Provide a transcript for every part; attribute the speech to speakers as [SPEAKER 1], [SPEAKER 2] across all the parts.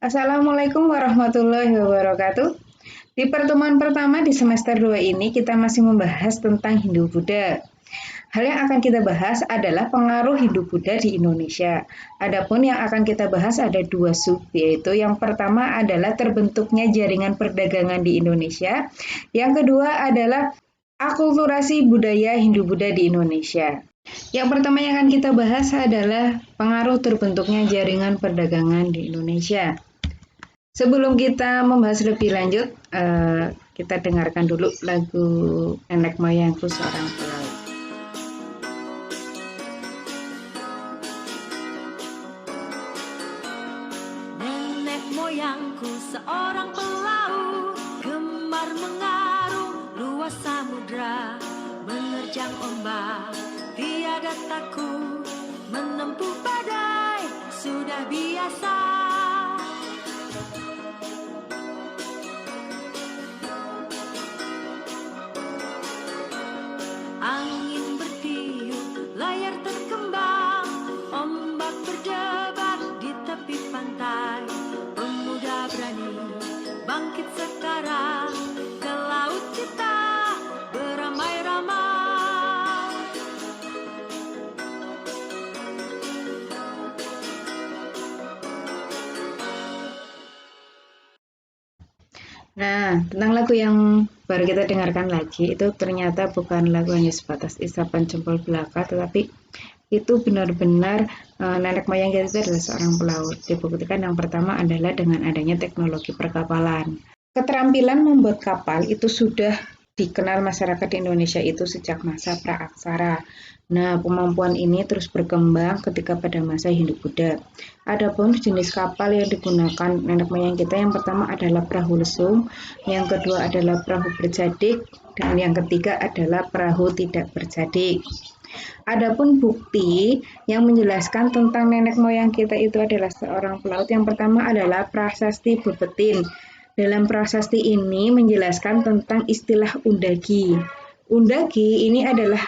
[SPEAKER 1] Assalamualaikum warahmatullahi wabarakatuh. Di pertemuan pertama di semester 2 ini kita masih membahas tentang Hindu-Buddha. Hal yang akan kita bahas adalah pengaruh Hindu-Buddha di Indonesia. Adapun yang akan kita bahas ada dua sub, yaitu yang pertama adalah terbentuknya jaringan perdagangan di Indonesia. Yang kedua adalah akulturasi budaya Hindu-Buddha di Indonesia. Yang pertama yang akan kita bahas adalah pengaruh terbentuknya jaringan perdagangan di Indonesia. Sebelum kita membahas lebih lanjut, kita dengarkan dulu lagu Nenek Moyangku Seorang Pelaut.
[SPEAKER 2] Nenek moyangku seorang pelaut, gemar mengarung luas samudra, menerjang ombak, tiada takut, menempuh badai, sudah biasa. Angin bertiup, layar terkembang, ombak berdebar di tepi pantai. Pemuda berani bangkit sekarang, ke laut kita beramai-ramai.
[SPEAKER 1] Nah, tentang lagu yang baru kita dengarkan lagi, itu ternyata bukan lagu hanya sebatas isapan jempol belaka, tetapi itu benar-benar nenek moyang kita itu adalah seorang pelaut. Dibuktikan yang pertama adalah dengan adanya teknologi perkapalan. Keterampilan membuat kapal itu sudah dikenal masyarakat di Indonesia itu sejak masa praaksara. Nah, kemampuan ini terus berkembang ketika pada masa Hindu-Buddha. Adapun jenis kapal yang digunakan nenek moyang kita yang pertama adalah perahu lesung, yang kedua adalah perahu berjadik, dan yang ketiga adalah perahu tidak berjadik. Adapun bukti yang menjelaskan tentang nenek moyang kita itu adalah seorang pelaut yang pertama adalah prasasti Bebetin. Dalam prasasti ini menjelaskan tentang istilah undagi. Undagi ini adalah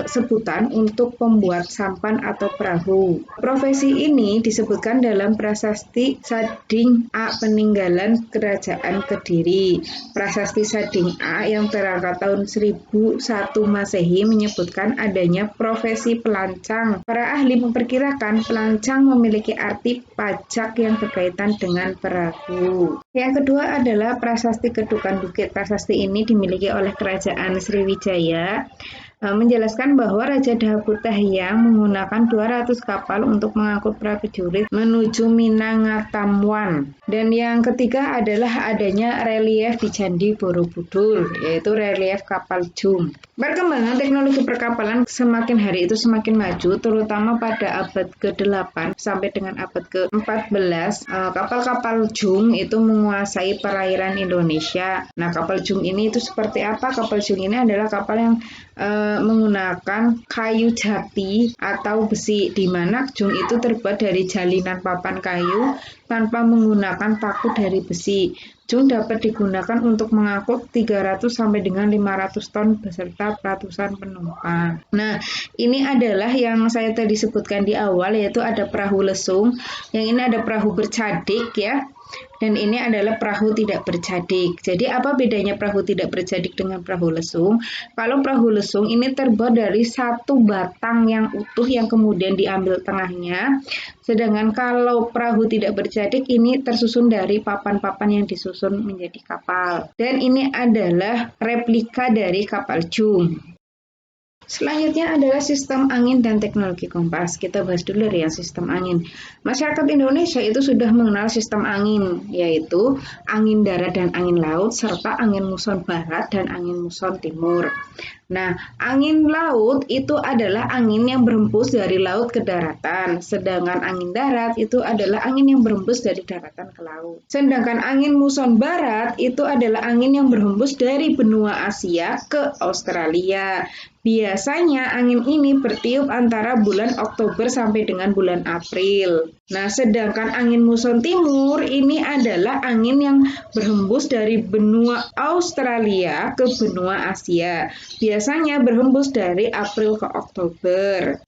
[SPEAKER 1] sebutan untuk pembuat sampan atau perahu. Profesi ini disebutkan dalam prasasti Sading A peninggalan Kerajaan Kediri. Prasasti Sading A yang terangkat tahun 1001 Masehi menyebutkan adanya profesi pelancang. Para ahli memperkirakan pelancang memiliki arti pajak yang berkaitan dengan perahu. Yang kedua adalah prasasti Kedukan Bukit. Prasasti ini dimiliki oleh Kerajaan Sriwijaya, menjelaskan bahwa Raja Dahakutahyang menggunakan 200 kapal untuk mengangkut prajurit menuju Minangkabau. Dan yang ketiga adalah adanya relief di Candi Borobudur, yaitu relief kapal Jum. Perkembangan teknologi perkapalan semakin hari itu semakin maju, terutama pada abad ke-8 sampai dengan abad ke-14. Kapal-kapal Jum itu menguasai perairan Indonesia. Nah, kapal Jum ini itu seperti apa? Kapal Jum ini adalah kapal yang menggunakan kayu jati atau besi, di mana jung itu terbuat dari jalinan papan kayu tanpa menggunakan paku dari besi. Jung dapat digunakan untuk mengangkut 300 sampai dengan 500 ton beserta ratusan penumpang. Nah, ini adalah yang saya tadi sebutkan di awal, yaitu ada perahu lesung, yang ini ada perahu bercadik ya. Dan ini adalah perahu tidak berjadik. Jadi apa bedanya perahu tidak berjadik dengan perahu lesung? Kalau perahu lesung ini terbuat dari satu batang yang utuh yang kemudian diambil tengahnya. Sedangkan kalau perahu tidak berjadik ini tersusun dari papan-papan yang disusun menjadi kapal. Dan ini adalah replika dari kapal Jum. Selanjutnya adalah sistem angin dan teknologi kompas. Kita bahas dulu ya sistem angin. Masyarakat Indonesia itu sudah mengenal sistem angin, yaitu angin darat dan angin laut, serta angin muson barat dan angin muson timur. Nah, angin laut itu adalah angin yang berhembus dari laut ke daratan, sedangkan angin darat itu adalah angin yang berhembus dari daratan ke laut. Sedangkan angin muson barat itu adalah angin yang berhembus dari benua Asia ke Australia. Biasanya angin ini bertiup antara bulan Oktober sampai dengan bulan April. Nah, sedangkan angin muson timur ini adalah angin yang berhembus dari benua Australia ke benua Asia. Biasanya berhembus dari April ke Oktober.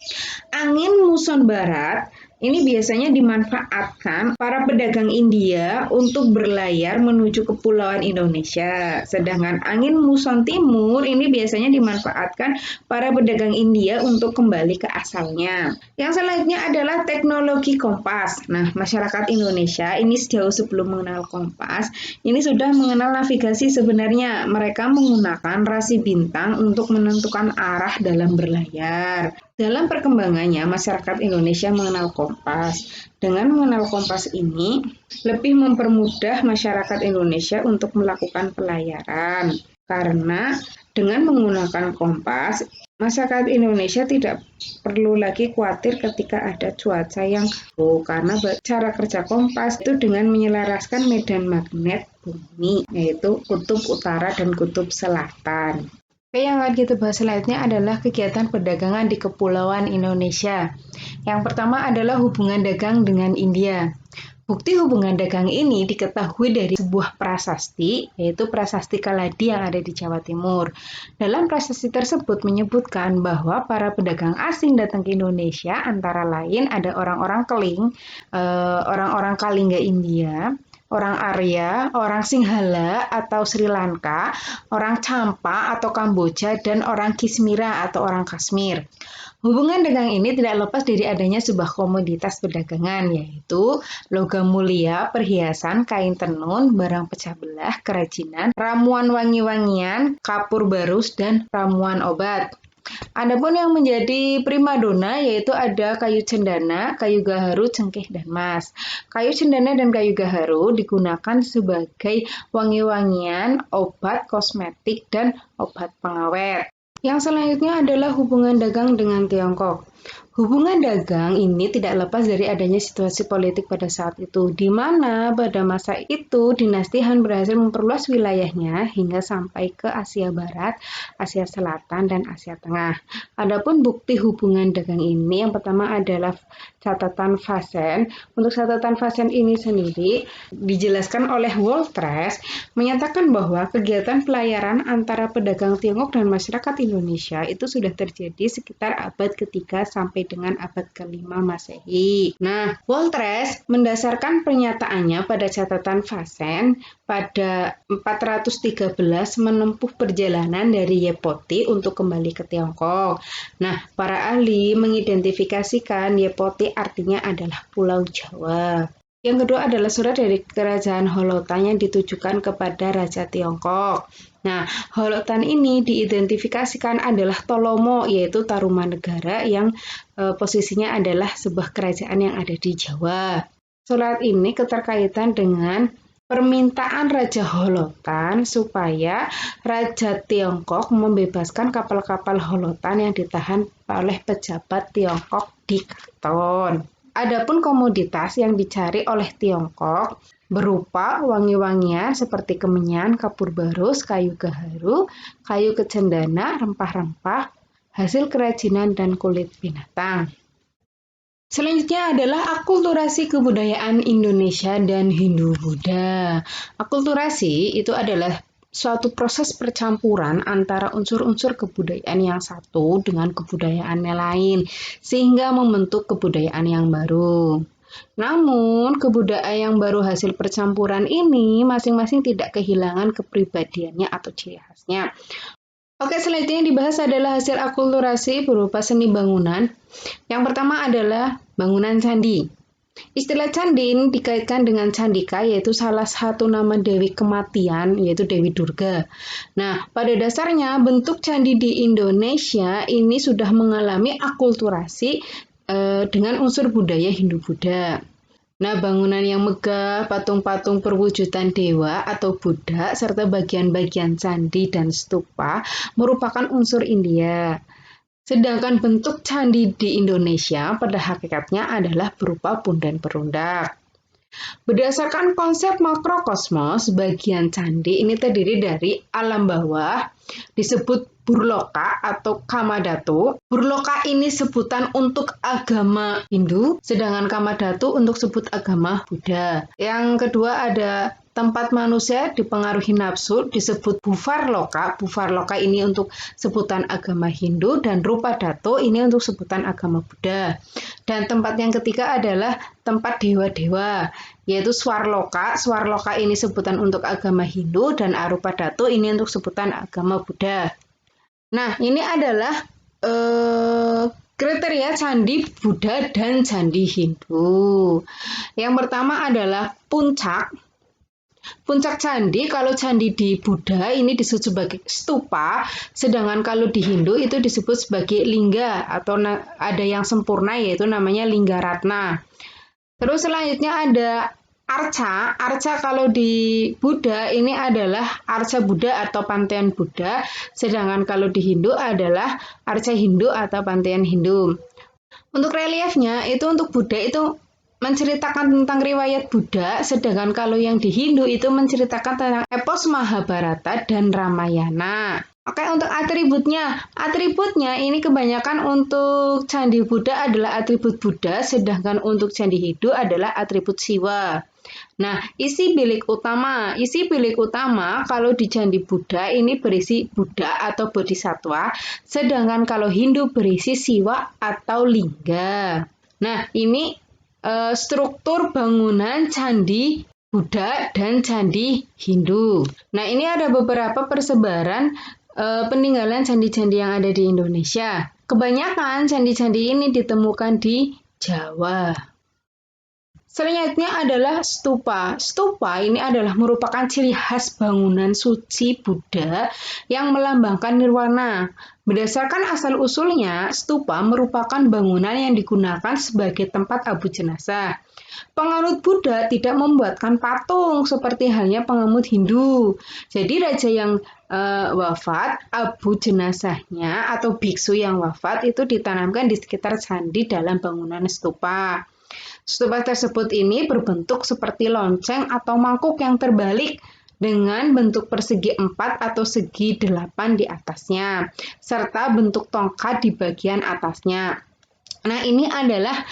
[SPEAKER 1] Angin muson barat Ini biasanya dimanfaatkan para pedagang India untuk berlayar menuju Kepulauan Indonesia. Sedangkan angin muson timur ini biasanya dimanfaatkan para pedagang India untuk kembali ke asalnya. Yang selanjutnya adalah teknologi kompas. Nah, masyarakat Indonesia ini jauh sebelum mengenal kompas, ini sudah mengenal navigasi sebenarnya. Mereka menggunakan rasi bintang untuk menentukan arah dalam berlayar. Dalam perkembangannya, masyarakat Indonesia mengenal kompas. Dengan mengenal kompas ini, lebih mempermudah masyarakat Indonesia untuk melakukan pelayaran. Karena dengan menggunakan kompas, masyarakat Indonesia tidak perlu lagi khawatir ketika ada cuaca yang buruk. Karena cara kerja kompas itu dengan menyelaraskan medan magnet bumi, yaitu kutub utara dan kutub selatan. Oke, yang akan kita bahas selanjutnya adalah kegiatan perdagangan di Kepulauan Indonesia. Yang pertama adalah hubungan dagang dengan India. Bukti hubungan dagang ini diketahui dari sebuah prasasti, yaitu Prasasti Kaladi yang ada di Jawa Timur. Dalam prasasti tersebut menyebutkan bahwa para pedagang asing datang ke Indonesia, antara lain ada orang-orang orang-orang Kalingga India, orang Arya, orang Sinhala atau Sri Lanka, orang Champa atau Kamboja, dan orang Kismira atau orang Kashmir. Hubungan dagang ini tidak lepas dari adanya sebuah komoditas perdagangan, yaitu logam mulia, perhiasan, kain tenun, barang pecah belah, kerajinan, ramuan wangi-wangian, kapur barus, dan ramuan obat. Adapun yang menjadi primadona yaitu ada kayu cendana, kayu gaharu, cengkeh, dan emas. Kayu cendana dan kayu gaharu digunakan sebagai wangi-wangian, obat, kosmetik, dan obat pengawet. Yang selanjutnya adalah hubungan dagang dengan Tiongkok. Hubungan dagang ini tidak lepas dari adanya situasi politik pada saat itu, di mana pada masa itu dinasti Han berhasil memperluas wilayahnya hingga sampai ke Asia Barat, Asia Selatan, dan Asia Tengah. Adapun bukti hubungan dagang ini yang pertama adalah catatan Fasen. Untuk catatan Fasen ini sendiri dijelaskan oleh Wolters menyatakan bahwa kegiatan pelayaran antara pedagang Tiongkok dan masyarakat Indonesia itu sudah terjadi sekitar abad ketiga sampai dengan abad kelima Masehi. Nah, Wolters mendasarkan pernyataannya pada catatan Fasen pada 413 menempuh perjalanan dari Yepoti untuk kembali ke Tiongkok. Nah, para ahli mengidentifikasikan Yepoti artinya adalah Pulau Jawa. Yang kedua adalah surat dari Kerajaan Holotan yang ditujukan kepada Raja Tiongkok. Nah, Holotan ini diidentifikasikan adalah Tolomo, yaitu Tarumanegara yang posisinya adalah sebuah kerajaan yang ada di Jawa. Surat ini keterkaitan dengan permintaan Raja Holotan supaya Raja Tiongkok membebaskan kapal-kapal Holotan yang ditahan oleh pejabat Tiongkok di Kanton. Adapun komoditas yang dicari oleh Tiongkok berupa wangi-wangian seperti kemenyan, kapur barus, kayu gaharu, kayu kecendana, rempah-rempah, hasil kerajinan, dan kulit binatang. Selanjutnya adalah akulturasi kebudayaan Indonesia dan Hindu-Buddha. Akulturasi itu adalah suatu proses percampuran antara unsur-unsur kebudayaan yang satu dengan kebudayaan yang lain, sehingga membentuk kebudayaan yang baru. Namun, kebudayaan yang baru hasil percampuran ini masing-masing tidak kehilangan kepribadiannya atau ciri khasnya. Oke, selanjutnya yang dibahas adalah hasil akulturasi berupa seni bangunan. Yang pertama adalah bangunan candi. Istilah candi ini dikaitkan dengan Candika, yaitu salah satu nama Dewi Kematian, yaitu Dewi Durga. Nah, pada dasarnya bentuk candi di Indonesia ini sudah mengalami akulturasi dengan unsur budaya Hindu-Buddha. Nah, bangunan yang megah, patung-patung perwujudan dewa atau Buddha, serta bagian-bagian candi dan stupa merupakan unsur India. Sedangkan bentuk candi di Indonesia pada hakikatnya adalah berupa punden perundak. Berdasarkan konsep makrokosmos, bagian candi ini terdiri dari alam bawah, disebut Burloka atau Kamadhatu. Burloka ini sebutan untuk agama Hindu, sedangkan Kamadhatu untuk sebut agama Buddha. Yang kedua ada tempat manusia dipengaruhi nafsu disebut Buvarloka. Buvarloka ini untuk sebutan agama Hindu dan Rupadato ini untuk sebutan agama Buddha. Dan tempat yang ketiga adalah tempat dewa-dewa, yaitu Swarloka. Swarloka ini sebutan untuk agama Hindu dan Arupadato ini untuk sebutan agama Buddha. Nah, ini adalah kriteria candi Buddha dan candi Hindu. Yang pertama adalah puncak. Puncak candi, kalau candi di Buddha ini disebut sebagai stupa, sedangkan kalau di Hindu itu disebut sebagai lingga atau ada yang sempurna yaitu namanya lingga ratna. Terus selanjutnya ada arca. Arca kalau di Buddha ini adalah arca Buddha atau pantheon Buddha, sedangkan kalau di Hindu adalah arca Hindu atau pantheon Hindu. Untuk reliefnya itu untuk Buddha itu menceritakan tentang riwayat Buddha, sedangkan kalau yang di Hindu itu menceritakan tentang epos Mahabharata dan Ramayana. Oke, untuk atributnya. Atributnya ini kebanyakan untuk candi Buddha adalah atribut Buddha, sedangkan untuk candi Hindu adalah atribut Siwa. Nah, isi bilik utama. Isi bilik utama kalau di candi Buddha ini berisi Buddha atau Bodhisattva, sedangkan kalau Hindu berisi Siwa atau Lingga. Nah, ini struktur bangunan candi Buddha dan candi Hindu. Nah, ini ada beberapa persebaran peninggalan candi-candi yang ada di Indonesia. Kebanyakan candi-candi ini ditemukan di Jawa. Selanjutnya adalah stupa. Stupa ini adalah merupakan ciri khas bangunan suci Buddha yang melambangkan nirwana. Berdasarkan asal-usulnya, stupa merupakan bangunan yang digunakan sebagai tempat abu jenazah. Penganut Buddha tidak membuatkan patung seperti halnya penganut Hindu. Jadi raja yang wafat, abu jenazahnya atau biksu yang wafat itu ditanamkan di sekitar candi dalam bangunan stupa. Stupa tersebut ini berbentuk seperti lonceng atau mangkuk yang terbalik dengan bentuk persegi 4 atau segi 8 di atasnya, serta bentuk tongkat di bagian atasnya. Nah, ini adalah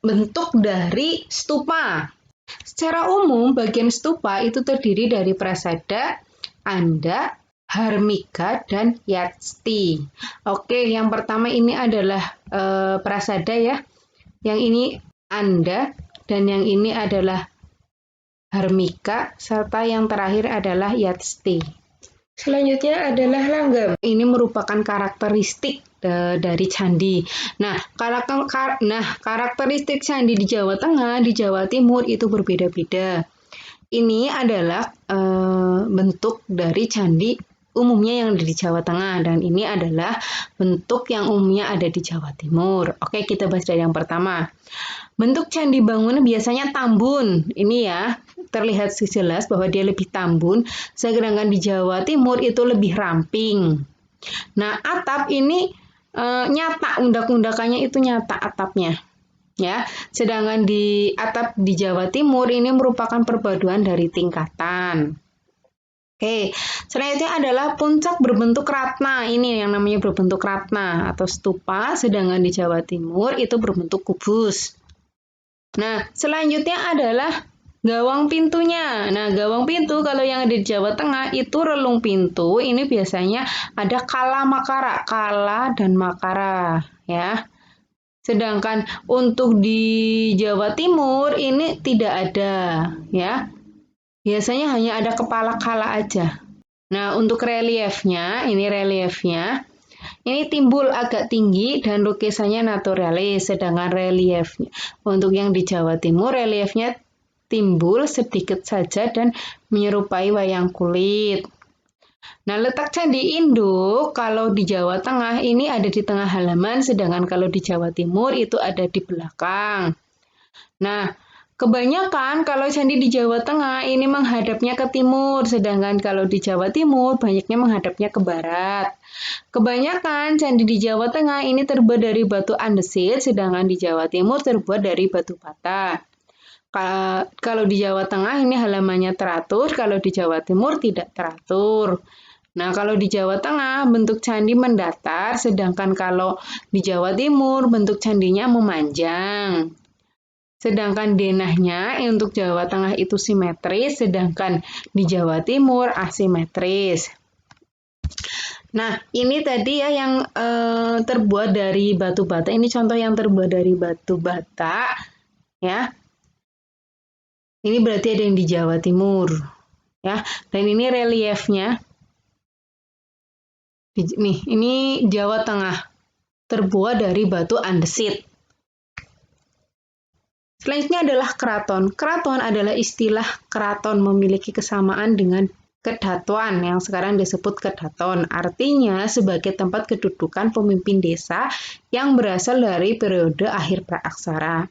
[SPEAKER 1] bentuk dari stupa. Secara umum, bagian stupa itu terdiri dari prasada, anda, harmika, dan yasti. Oke, yang pertama ini adalah prasada ya. Yang ini anda, dan yang ini adalah harmika, serta yang terakhir adalah yasti. Selanjutnya adalah langgam. Ini merupakan karakteristik dari candi. Nah, karakteristik candi di Jawa Tengah, di Jawa Timur itu berbeda-beda. Ini adalah bentuk dari candi umumnya yang ada di Jawa Tengah, dan ini adalah bentuk yang umumnya ada di Jawa Timur. Oke, kita bahas dari yang pertama. Bentuk candi bangunan biasanya tambun. Ini ya, terlihat jelas bahwa dia lebih tambun, sedangkan di Jawa Timur itu lebih ramping. Nah, atap ini nyata, undak-undakannya itu nyata atapnya. Ya, sedangkan di atap di Jawa Timur ini merupakan perpaduan dari tingkatan. Oke, selanjutnya adalah puncak berbentuk ratna. Ini yang namanya berbentuk ratna atau stupa, sedangkan di Jawa Timur itu berbentuk kubus. Nah, selanjutnya adalah gawang pintunya. Nah, gawang pintu kalau yang ada di Jawa Tengah itu relung pintu. Ini biasanya ada kala makara, kala dan makara, ya. Sedangkan untuk di Jawa Timur ini tidak ada, ya. Biasanya hanya ada kepala kala aja. Nah, untuk reliefnya, ini timbul agak tinggi dan lukisannya naturalis, sedangkan reliefnya untuk yang di Jawa Timur reliefnya timbul sedikit saja dan menyerupai wayang kulit. Nah, letak candi induk kalau di Jawa Tengah ini ada di tengah halaman, sedangkan kalau di Jawa Timur itu ada di belakang. Nah, kebanyakan kalau candi di Jawa Tengah ini menghadapnya ke timur, sedangkan kalau di Jawa Timur banyaknya menghadapnya ke barat. Kebanyakan candi di Jawa Tengah ini terbuat dari batu andesit, sedangkan di Jawa Timur terbuat dari batu bata. Kalau di Jawa Tengah ini halamannya teratur, kalau di Jawa Timur tidak teratur. Nah, kalau di Jawa Tengah bentuk candi mendatar, sedangkan kalau di Jawa Timur bentuk candinya memanjang. Sedangkan denahnya untuk Jawa Tengah itu simetris, sedangkan di Jawa Timur asimetris. Nah, ini tadi ya yang terbuat dari batu bata. Ini contoh yang terbuat dari batu bata, ya. Ini berarti ada yang di Jawa Timur, ya. Dan ini reliefnya. Nih, ini Jawa Tengah, terbuat dari batu andesit. Selanjutnya adalah keraton. Keraton adalah istilah keraton memiliki kesamaan dengan kedatuan yang sekarang disebut kedaton. Artinya sebagai tempat kedudukan pemimpin desa yang berasal dari periode akhir praaksara.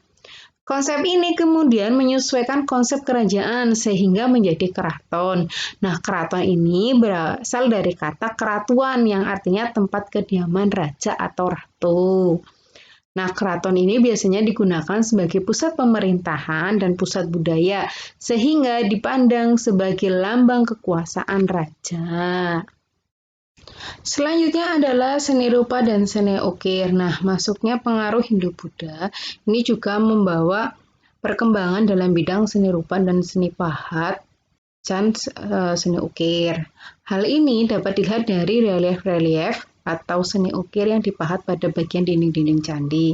[SPEAKER 1] Konsep ini kemudian menyesuaikan konsep kerajaan sehingga menjadi keraton. Nah, keraton ini berasal dari kata keratuan yang artinya tempat kediaman raja atau ratu. Nah, keraton ini biasanya digunakan sebagai pusat pemerintahan dan pusat budaya, sehingga dipandang sebagai lambang kekuasaan raja. Selanjutnya adalah seni rupa dan seni ukir. Nah, masuknya pengaruh Hindu-Buddha ini juga membawa perkembangan dalam bidang seni rupa dan seni pahat dan seni ukir. Hal ini dapat dilihat dari relief-relief atau seni ukir yang dipahat pada bagian dinding-dinding candi.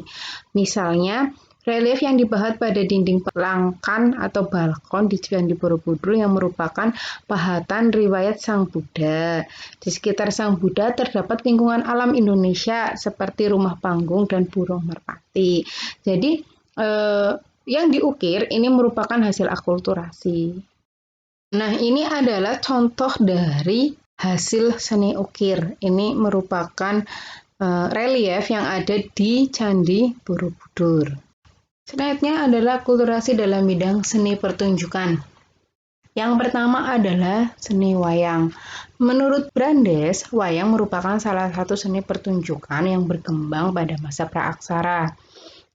[SPEAKER 1] Misalnya, relief yang dipahat pada dinding pelangkan atau balkon di Candi Borobudur yang merupakan pahatan riwayat Sang Buddha. Di sekitar Sang Buddha terdapat lingkungan alam Indonesia seperti rumah panggung dan burung merpati. Jadi, yang diukir ini merupakan hasil akulturasi. Nah, ini adalah contoh dari hasil seni ukir. Ini merupakan relief yang ada di Candi Borobudur. Selanjutnya adalah akulturasi dalam bidang seni pertunjukan. Yang pertama adalah seni wayang. Menurut Brandes, wayang merupakan salah satu seni pertunjukan yang berkembang pada masa praaksara.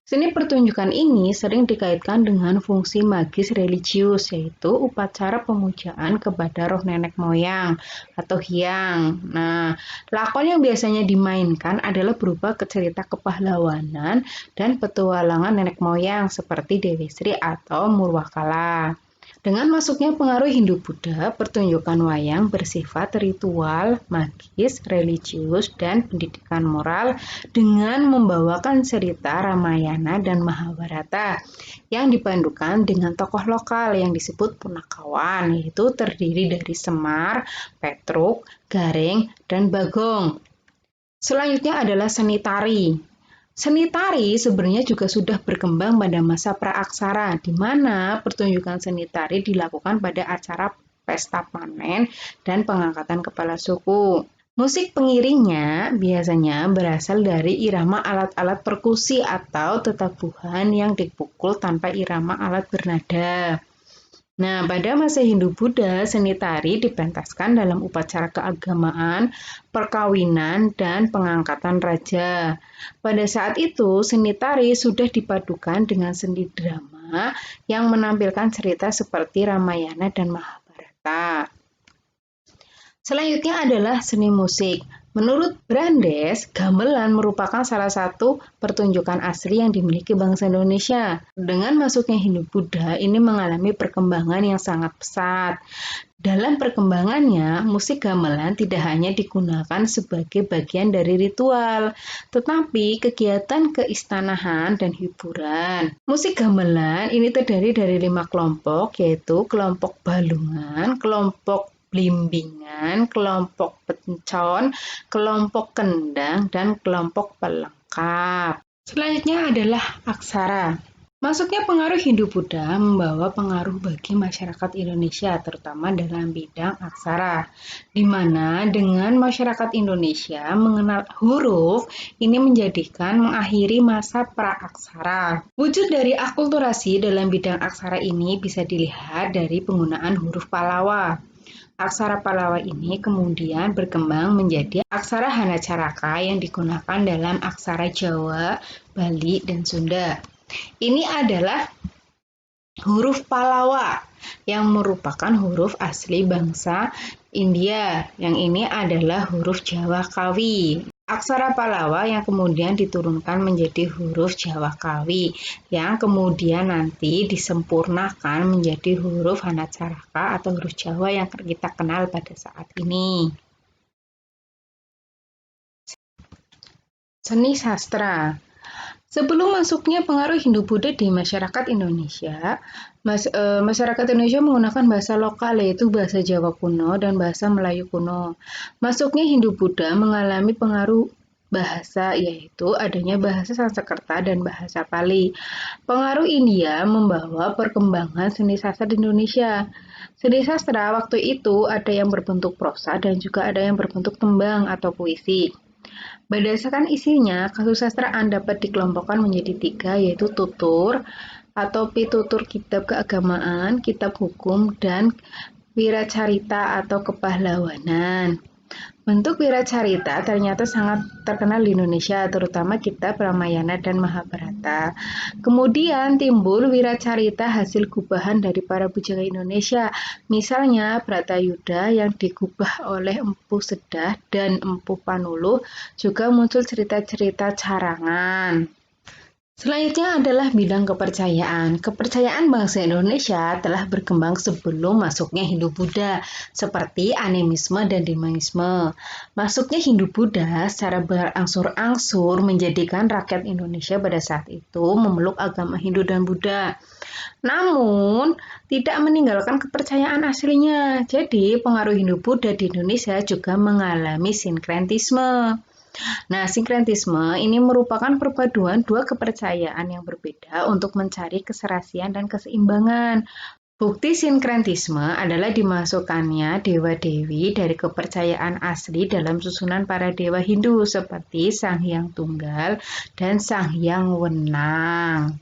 [SPEAKER 1] Seni pertunjukan ini sering dikaitkan dengan fungsi magis religius, yaitu upacara pemujaan kepada roh nenek moyang atau hyang. Nah, lakon yang biasanya dimainkan adalah berupa cerita kepahlawanan dan petualangan nenek moyang seperti Dewi Sri atau Murwakala. Dengan masuknya pengaruh Hindu-Buddha, pertunjukan wayang bersifat ritual, magis, religius, dan pendidikan moral dengan membawakan cerita Ramayana dan Mahabharata yang dipandukan dengan tokoh lokal yang disebut punakawan, yaitu terdiri dari Semar, Petruk, Gareng, dan Bagong. Selanjutnya adalah seni tari. Seni tari sebenarnya juga sudah berkembang pada masa praaksara, di mana pertunjukan seni tari dilakukan pada acara pesta panen dan pengangkatan kepala suku. Musik pengiringnya biasanya berasal dari irama alat-alat perkusi atau tetabuhan yang dipukul tanpa irama alat bernada. Nah, pada masa Hindu-Buddha, seni tari dipentaskan dalam upacara keagamaan, perkawinan, dan pengangkatan raja. Pada saat itu, seni tari sudah dipadukan dengan seni drama yang menampilkan cerita seperti Ramayana dan Mahabharata. Selanjutnya adalah seni musik. Menurut Brandes, gamelan merupakan salah satu pertunjukan asli yang dimiliki bangsa Indonesia. Dengan masuknya Hindu-Buddha, ini mengalami perkembangan yang sangat pesat. Dalam perkembangannya, musik gamelan tidak hanya digunakan sebagai bagian dari ritual, tetapi kegiatan keistanahan dan hiburan. Musik gamelan ini terdiri dari 5 kelompok, yaitu kelompok balungan, kelompok blimbingan, kelompok pencon, kelompok kendang, dan kelompok pelengkap. Selanjutnya adalah aksara. Masuknya pengaruh Hindu-Buddha membawa pengaruh bagi masyarakat Indonesia, terutama dalam bidang aksara, di mana dengan masyarakat Indonesia mengenal huruf ini mengakhiri masa praaksara. Wujud dari akulturasi dalam bidang aksara ini bisa dilihat dari penggunaan huruf Pallawa. Aksara Pallawa ini kemudian berkembang menjadi aksara Hanacaraka yang digunakan dalam aksara Jawa, Bali, dan Sunda. Ini adalah huruf Pallawa yang merupakan huruf asli bangsa India. Yang ini adalah huruf Jawa Kawi. Aksara Pallawa yang kemudian diturunkan menjadi huruf Jawa Kawi yang kemudian nanti disempurnakan menjadi huruf Hanacaraka atau huruf Jawa yang kita kenal pada saat ini. Seni sastra. Sebelum masuknya pengaruh Hindu-Buddha di masyarakat Indonesia, masyarakat Indonesia menggunakan bahasa lokal yaitu bahasa Jawa kuno dan bahasa Melayu kuno. Masuknya Hindu-Buddha mengalami pengaruh bahasa yaitu adanya bahasa Sanskerta dan bahasa Pali. Pengaruh India membawa perkembangan seni sastra di Indonesia. Seni sastra waktu itu ada yang berbentuk prosa dan juga ada yang berbentuk tembang atau puisi. Berdasarkan isinya, kasus sastraan dapat dikelompokkan menjadi tiga, yaitu tutur atau pitutur kitab keagamaan, kitab hukum, dan wiracarita atau kepahlawanan. Bentuk wiracarita ternyata sangat terkenal di Indonesia, terutama kitab Ramayana dan Mahabharata. Kemudian timbul wiracarita hasil gubahan dari para bujang Indonesia, misalnya Bratayuda yang digubah oleh Empu Sedah dan Empu Panuluh, juga muncul cerita-cerita carangan. Selanjutnya adalah bidang kepercayaan. Kepercayaan bangsa Indonesia telah berkembang sebelum masuknya Hindu-Buddha, seperti animisme dan demonisme. Masuknya Hindu-Buddha secara berangsur-angsur menjadikan rakyat Indonesia pada saat itu memeluk agama Hindu dan Buddha. Namun, tidak meninggalkan kepercayaan aslinya. Jadi, pengaruh Hindu-Buddha di Indonesia juga mengalami sinkretisme. Nah, sinkretisme ini merupakan perpaduan dua kepercayaan yang berbeda untuk mencari keserasian dan keseimbangan. Bukti sinkretisme adalah dimasukkannya dewa-dewi dari kepercayaan asli dalam susunan para dewa Hindu seperti Sang Hyang Tunggal dan Sang Hyang Wenang.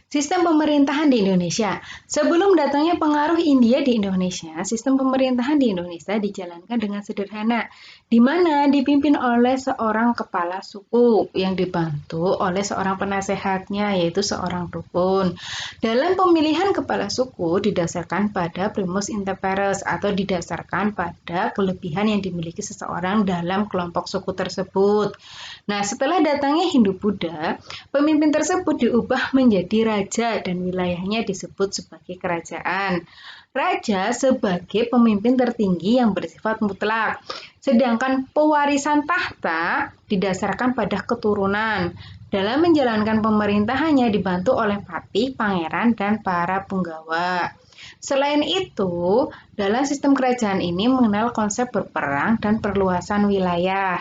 [SPEAKER 1] Sistem pemerintahan di Indonesia. Sebelum datangnya pengaruh India di Indonesia, sistem pemerintahan di Indonesia dijalankan dengan sederhana, di mana dipimpin oleh seorang kepala suku yang dibantu oleh seorang penasehatnya, yaitu seorang dukun. Dalam pemilihan kepala suku didasarkan pada primus inter pares atau didasarkan pada kelebihan yang dimiliki seseorang dalam kelompok suku tersebut. Nah, setelah datangnya Hindu-Buddha, pemimpin tersebut diubah menjadi raja dan wilayahnya disebut sebagai kerajaan. Raja sebagai pemimpin tertinggi yang bersifat mutlak, sedangkan pewarisan tahta didasarkan pada keturunan. Dalam menjalankan pemerintahannya dibantu oleh patih, pangeran, dan para punggawa. Selain itu, dalam sistem kerajaan ini mengenal konsep berperang dan perluasan wilayah.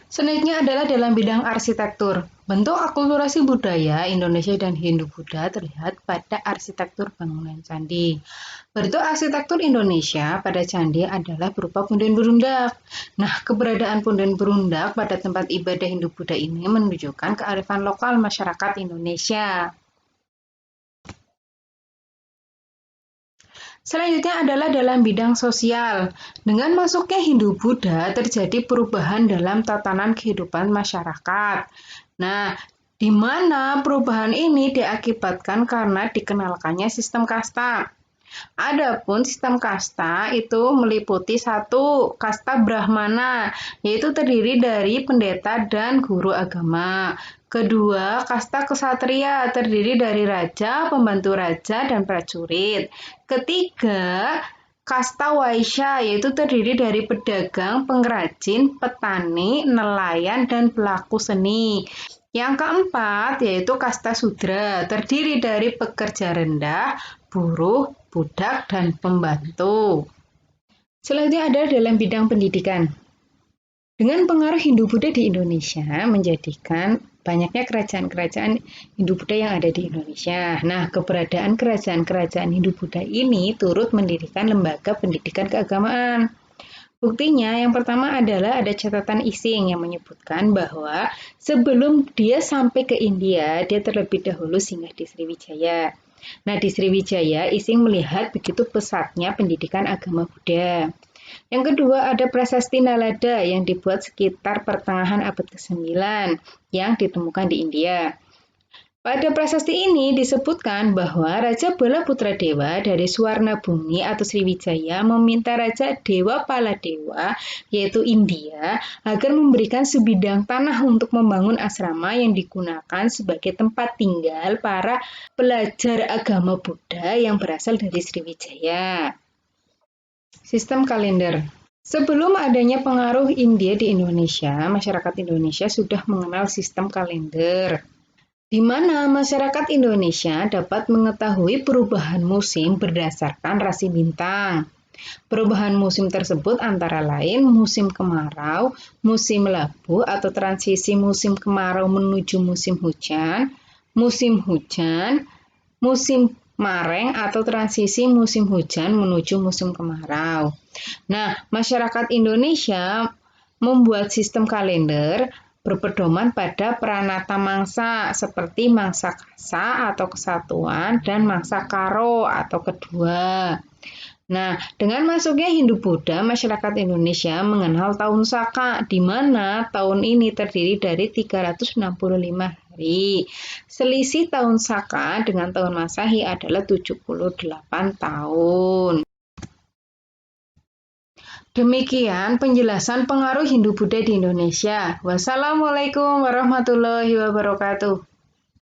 [SPEAKER 1] Selanjutnya adalah dalam bidang arsitektur. Bentuk akulturasi budaya Indonesia dan Hindu-Buddha terlihat pada arsitektur bangunan candi. Bentuk arsitektur Indonesia pada candi adalah berupa punden berundak. Nah, keberadaan punden berundak pada tempat ibadah Hindu-Buddha ini menunjukkan kearifan lokal masyarakat Indonesia. Selanjutnya adalah dalam bidang sosial. Dengan masuknya Hindu-Buddha terjadi perubahan dalam tatanan kehidupan masyarakat. Nah, di mana perubahan ini diakibatkan karena dikenalkannya sistem kasta. Adapun sistem kasta itu meliputi satu, kasta Brahmana, yaitu terdiri dari pendeta dan guru agama. Kedua, kasta kesatria terdiri dari raja, pembantu raja, dan prajurit. Ketiga, kasta Waisya yaitu terdiri dari pedagang, pengrajin, petani, nelayan, dan pelaku seni. Yang keempat yaitu kasta Sudra, terdiri dari pekerja rendah, buruh, budak, dan pembantu. Selanjutnya ada dalam bidang pendidikan. Dengan pengaruh Hindu-Buddha di Indonesia menjadikan banyaknya kerajaan-kerajaan Hindu-Buddha yang ada di Indonesia. Nah, keberadaan kerajaan-kerajaan Hindu-Buddha ini turut mendirikan lembaga pendidikan keagamaan. Buktinya yang pertama adalah ada catatan Ising yang menyebutkan bahwa sebelum dia sampai ke India, dia terlebih dahulu singgah di Sriwijaya. Nah, di Sriwijaya, Ising melihat begitu pesatnya pendidikan agama Buddha. Yang kedua ada prasasti Nalada yang dibuat sekitar pertengahan abad ke-9 yang ditemukan di India. Pada prasasti ini disebutkan bahwa Raja Bala Putra Dewa dari Suwarna Bumi atau Sriwijaya meminta Raja Dewa Paladewa, yaitu India, agar memberikan sebidang tanah untuk membangun asrama yang digunakan sebagai tempat tinggal para pelajar agama Buddha yang berasal dari Sriwijaya. Sistem kalender. Sebelum adanya pengaruh India di Indonesia, masyarakat Indonesia sudah mengenal sistem kalender, di mana masyarakat Indonesia dapat mengetahui perubahan musim berdasarkan rasi bintang. Perubahan musim tersebut antara lain musim kemarau, musim labu atau transisi musim kemarau menuju musim hujan, musim mareng atau transisi musim hujan menuju musim kemarau. Nah, masyarakat Indonesia membuat sistem kalender berpedoman pada pranata mangsa seperti mangsa kasa atau kesatuan dan mangsa karo atau kedua. Nah, dengan masuknya Hindu-Buddha, masyarakat Indonesia mengenal tahun Saka, di mana tahun ini terdiri dari 365 hari. Selisih tahun Saka dengan tahun Masehi adalah 78 tahun. Demikian penjelasan pengaruh Hindu-Buddha di Indonesia. Wassalamualaikum warahmatullahi wabarakatuh.